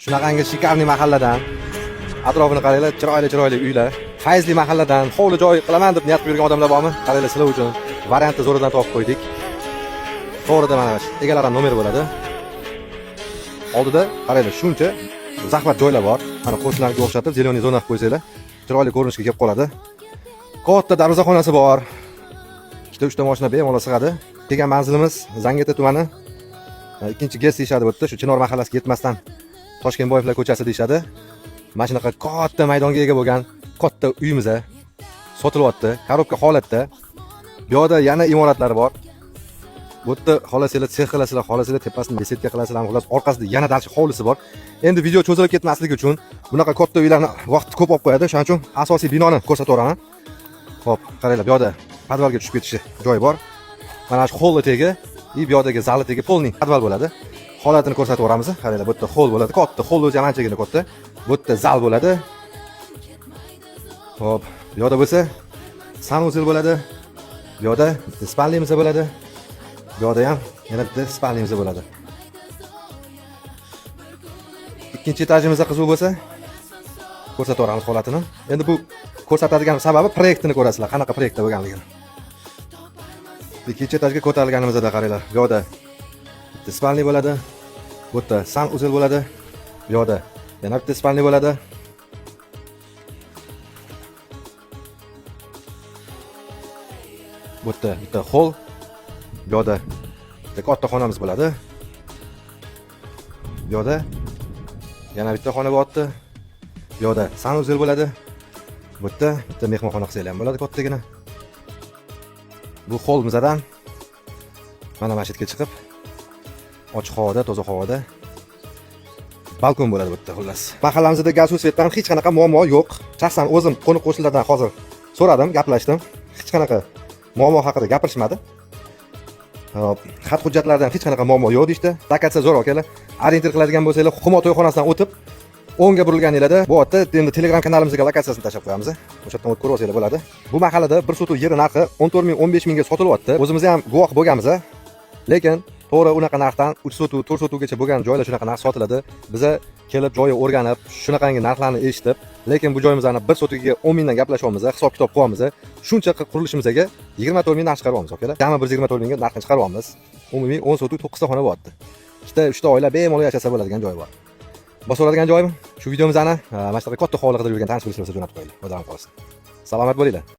Shunaqangi shikarniy mahalladan atrofini qaranglar, chiroyli uylar, fayzli mahalladan hovli joy qilaman deb niyat qilgan odamlar bormi? Qaranglar, sizlar uchun variantni zo'ridan topib qo'ydik. To'g'rida mana shu egalar ham nomer bo'ladi. Oldida qaranglar, shuncha zahmat joylar bor. Mana qo'shnilarga o'xshatib zeleniy zona qilib qo'ysanglar, chiroyli ko'rinishga kelib qoladi. Katta darvozaxonasi bor. 2-3 ta mashina bemalol sig'adi. Kelgan manzilimiz Zangeta tumani. Ikkinchi GES deyshadi bu yerda, shu Chinor mahallasiga yetmasdan Toshkentboyevlar ko'chasi deyshadi. Mana shunaqa katta maydonga ega bo'lgan katta uyimiz sotilyapti, korobka holatda. Bu yerda yana imoratlar bor. Bu yerda xolasizlar sex qilasizlar, xolasizlar tepasini besetka qilasizlar, xolos orqasida yana darcha hovlisi bor. Endi video cho'zilib ketmasligi uchun bunaqa katta uylarni vaqt ko'p olib qo'yadi. Shuning uchun asosiy binoni ko'rsataveraman. Xo'p, qaranglar, bu yerda podvalga tushib ketishi joy bor. Mana shu hovli tegi, bu yerdagi zali tegi polning podval bo'ladi. Holatini ko'rsatib o'ramiz. Qaranglar, bu yerda hol bo'ladi, katta hol o'zi ham anchagina katta. Bu yerda zal bo'ladi. Xo'p, bu yerda bo'lsa sanuzel bo'ladi. Bu yerda spalnimiz bo'ladi. Bu yerda ham yana bitta spalnimiz bo'ladi. Ikkinchi etajimizda qiziq bo'lsa ko'rsatib o'ramiz holatini. Endi bu ko'rsatadigan sababi proyektini ko'rasizlar, qanaqa proyektda bo'lganligini. Ikkinchi etajga ko'tarilganimizda qaranglar, bu yerda bitta spalni bo'ladi. Bu yerda sanuzel bo'ladi. Bu yerda yana bitta spalni bo'ladi. Bu yerda bitta hol. Bu yerda bitta katta xonamiz bo'ladi. Bu yerda yana bitta xona bo'lyapti. Bu yerda sanuzel bo'ladi. Bu yerda bitta mehmonxona qilsak ham bo'ladi kattagina. Bu holmizdan mana masjidga chiqib ochiq havoda, toza havoda balkon bo'ladi bu yerda xullas. Mahallamizda gaz svetdan hech qanaqa muammo yo'q. Shaxsan o'zim qo'ni qo'shnilardan hozir so'radim, gaplashdim. Hech qanaqa muammo haqida gapirishmadi. Hop, xat hujjatlardan hech qanaqa muammo yo'q deydi. Zakatsa zo'r akalar. Orientir qiladigan bo'lsanglar, Humo to'yxonasidan o'tib o'ngga burilganinglarda bu yerda endi Telegram kanalimizga lokatsiyasini tashlab qo'yamiz. O'sha yerdan o'tib ko'rib bo'ladi. Bu mahallada bir sotuv yer narxi 14 ming, 15 mingga sotilyapti. O'zimiz ham guvoh bo'lganmiz. Lekin to'g'ri unaqa narxdan 3 sotuv, 4 sotuvgacha bo'lgan joylar shunaqa narx sotiladi. Biza kelib joyi o'rganib, shunaqangi narxlarni eshitib, lekin bu joyimizni bir sotuviga 10 mingdan gaplashyapmiz, hisob kitob qilyapmiz. Shuncha qurilishimizga 24 ming narx chiqaryapmiz, akalar. Jami 124 mingga narxni chiqaryapmiz. Umumiy 10 sotuv 9 ta xona bo'lyapti. Ikkita 3 ta oila bemalol yashasa bo'ladigan joy bor. Bosoladigan joyim shu videomizni mana shunaqa katta hovli qidirib yurgan tanish bo'lsa jo'natib qo'ying. Xudo ham qolsin. Salomat bo'linglar.